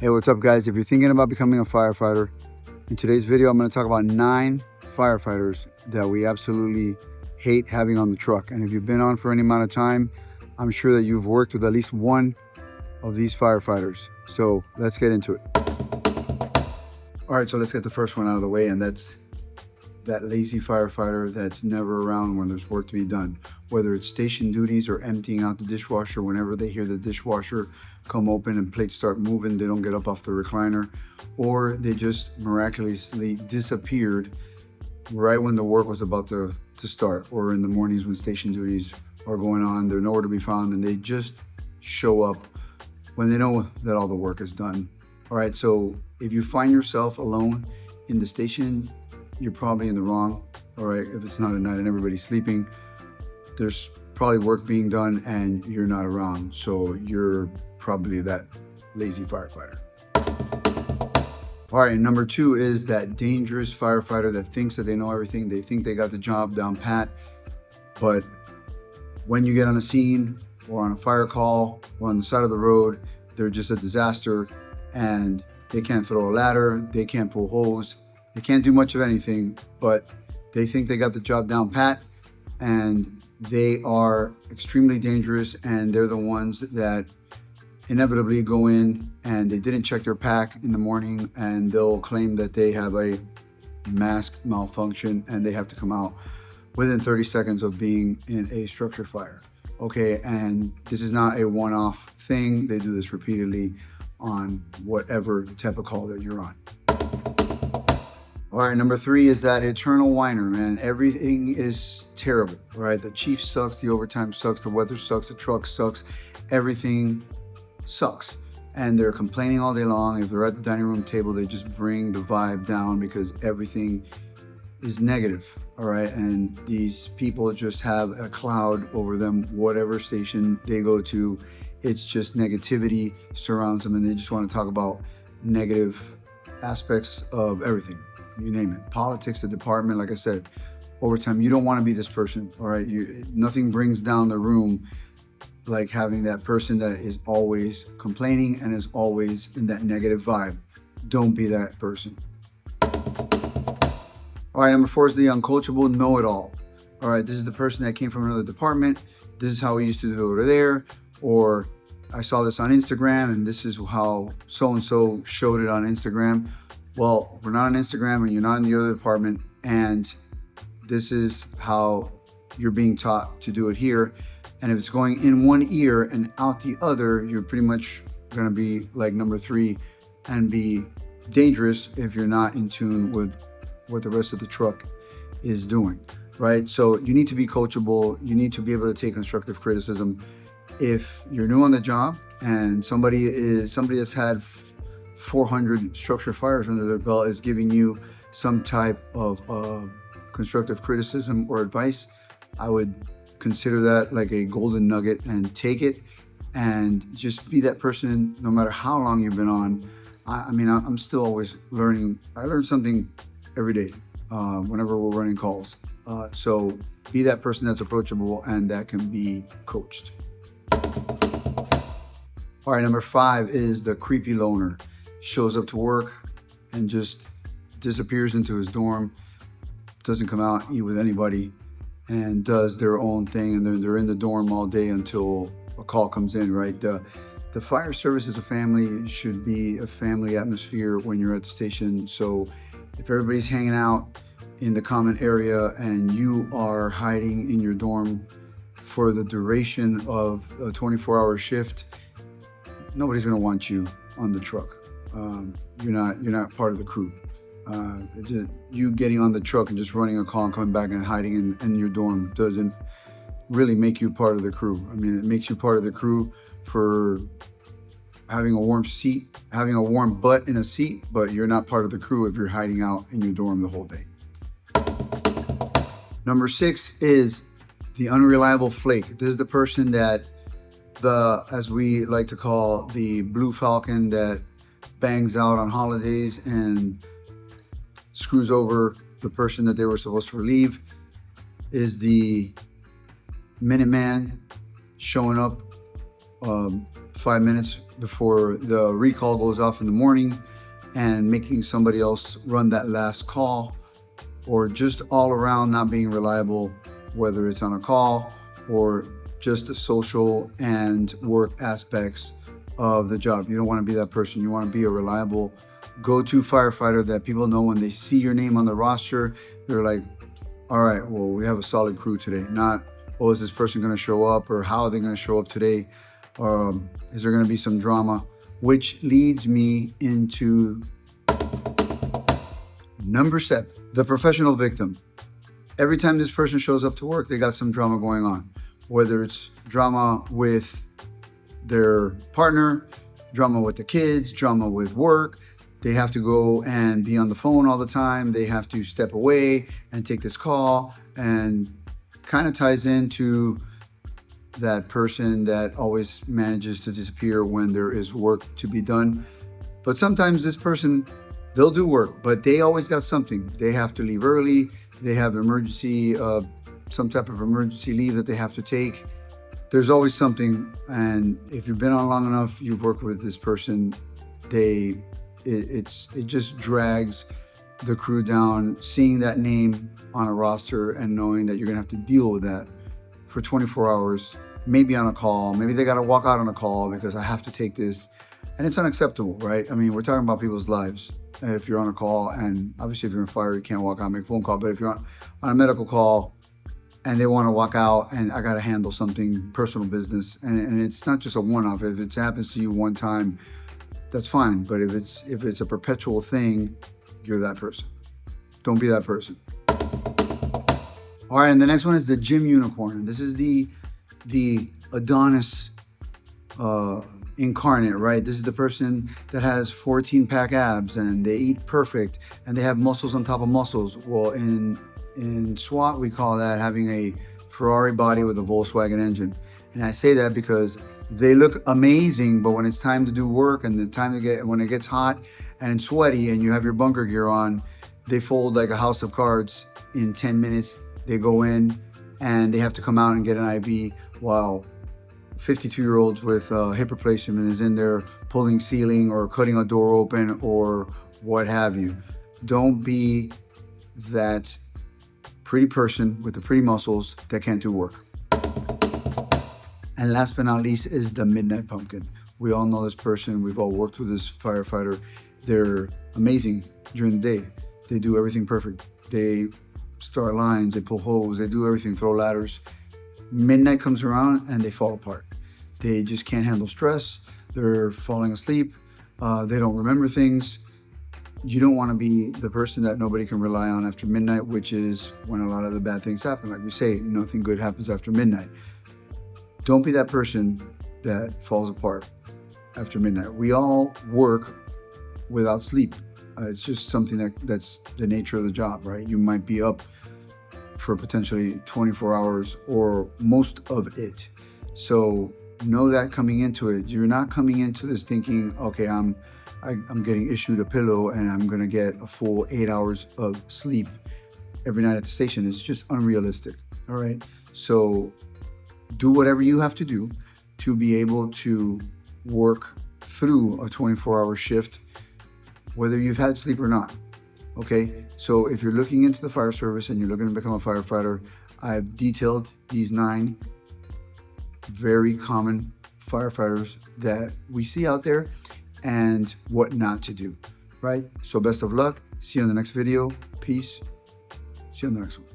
Hey, what's up guys? If you're thinking about becoming a firefighter, in today's video I'm going to talk about 9 firefighters that we absolutely hate having on the truck. And if you've been on for any amount of time, I'm sure that you've worked with at least one of these firefighters. So let's get into it. All right, so let's get the first one out of the way, and that's that lazy firefighter that's never around when there's work to be done. Whether it's station duties or emptying out the dishwasher, whenever they hear the dishwasher come open and plates start moving, they don't get up off the recliner, or they just miraculously disappeared right when the work was about to start, or in the mornings when station duties are going on, they're nowhere to be found, and they just show up when they know that all the work is done. All right, so if you find yourself alone in the station, you're probably in the wrong. All right, if it's not at night and everybody's sleeping, there's probably work being done and you're not around. So you're probably that lazy firefighter. All right, and number 2 is that dangerous firefighter that thinks that they know everything. They think they got the job down pat, but when you get on a scene or on a fire call or on the side of the road, they're just a disaster, and they can't throw a ladder, they can't pull hose, they can't do much of anything, but they think they got the job down pat, and they are extremely dangerous, and they're the ones that inevitably go in and they didn't check their pack in the morning, and they'll claim that they have a mask malfunction and they have to come out within 30 seconds of being in a structure fire. Okay, and this is not a one-off thing. They do this repeatedly on whatever type of call that you're on. All right, number 3 is that eternal whiner, man. Everything is terrible, right? The chief sucks, the overtime sucks, the weather sucks, the truck sucks, everything sucks. And they're complaining all day long. If they're at the dining room table, they just bring the vibe down because everything is negative, all right? And these people just have a cloud over them. Whatever station they go to, it's just negativity surrounds them, and they just want to talk about negative aspects of everything. You name it. Politics, the department, like I said, overtime. You don't want to be this person, all right? Nothing brings down the room like having that person that is always complaining and is always in that negative vibe. Don't be that person. All right, number 4 is the uncoachable know-it-all. All right, this is the person that came from another department. This is how we used to do it over there. Or I saw this on Instagram and this is how so-and-so showed it on Instagram. Well, we're not on Instagram and you're not in the other department, and this is how you're being taught to do it here. And if it's going in one ear and out the other, you're pretty much gonna be like number 3 and be dangerous if you're not in tune with what the rest of the truck is doing, right? So you need to be coachable. You need to be able to take constructive criticism. If you're new on the job and somebody that's had 400 structure fires under their belt is giving you some type of constructive criticism or advice, I would consider that like a golden nugget and take it, and just be that person no matter how long you've been on. I mean, I'm still always learning. I learn something every day whenever we're running calls. So be that person that's approachable and that can be coached. All right, number 5 is the creepy loner. Shows up to work and just disappears into his dorm, doesn't come out, eat with anybody, and does their own thing, and they're in the dorm all day until a call comes in, right? The fire service is a family. It should be a family atmosphere when you're at the station. So if everybody's hanging out in the common area and you are hiding in your dorm for the duration of a 24-hour shift, nobody's gonna want you on the truck. You're not part of the crew. You getting on the truck and just running a call and coming back and hiding in your dorm doesn't really make you part of the crew. I mean, it makes you part of the crew for having a warm seat, having a warm butt in a seat, but you're not part of the crew if you're hiding out in your dorm the whole day. Number 6 is the unreliable flake. This is the person that as we like to call, the blue falcon that bangs out on holidays and screws over the person that they were supposed to relieve. Is the Minuteman showing up 5 minutes before the recall goes off in the morning and making somebody else run that last call, or just all around not being reliable, whether it's on a call or just the social and work aspects of the job. You don't want to be that person. You want to be a reliable go-to firefighter that people know when they see your name on the roster, they're like, all right, well, we have a solid crew today. Not, oh, is this person going to show up, or how are they going to show up today? Is there going to be some drama? Which leads me into number 7, the professional victim. Every time this person shows up to work, they got some drama going on, whether it's drama with their partner, drama with the kids, drama with work. They have to go and be on the phone all the time. They have to step away and take this call, and kind of ties into that person that always manages to disappear when there is work to be done. But sometimes this person, they'll do work, but they always got something. They have to leave early. They have emergency, some type of emergency leave that they have to take. There's always something. And if you've been on long enough, you've worked with this person, it just drags the crew down, seeing that name on a roster and knowing that you're gonna have to deal with that for 24 hours, maybe on a call. Maybe they gotta walk out on a call because I have to take this. And it's unacceptable, right? I mean, we're talking about people's lives. If you're on a call, and obviously if you're in fire, you can't walk out and make a phone call, but if you're on a medical call and they wanna walk out and I gotta handle something, personal business, and it's not just a one-off. If it happens to you one time, that's fine. But if it's a perpetual thing, you're that person. Don't be that person. All right, and the next one is the gym unicorn. This is the Adonis incarnate, right? This is the person that has 14-pack abs and they eat perfect and they have muscles on top of muscles. Well, in SWAT, we call that having a Ferrari body with a Volkswagen engine. And I say that because they look amazing, but when it's time to do work and when it gets hot and it's sweaty and you have your bunker gear on, they fold like a house of cards. In 10 minutes, they go in and they have to come out and get an IV, while 52-year-olds with hip replacement is in there pulling ceiling or cutting a door open or what have you. Don't be that pretty person with the pretty muscles that can't do work. And last but not least is the midnight pumpkin. We all know this person. We've all worked with this firefighter. They're amazing during the day. They do everything perfect. They start lines, they pull hose, they do everything, throw ladders. Midnight comes around and they fall apart. They just can't handle stress. They're falling asleep. They don't remember things. You don't want to be the person that nobody can rely on after midnight, which is when a lot of the bad things happen. Like we say, nothing good happens after midnight. Don't be that person that falls apart after midnight. We all work without sleep. It's just something that's the nature of the job, right? You might be up for potentially 24 hours or most of it. So know that coming into it. You're not coming into this thinking, okay, I'm getting issued a pillow and I'm gonna get a full 8 hours of sleep every night at the station. It's just unrealistic, all right? So do whatever you have to do to be able to work through a 24-hour shift, whether you've had sleep or not, okay? So if you're looking into the fire service and you're looking to become a firefighter, I've detailed these 9 very common firefighters that we see out there and what not to do, right? So best of luck. See you in the next video. Peace. See you in the next one.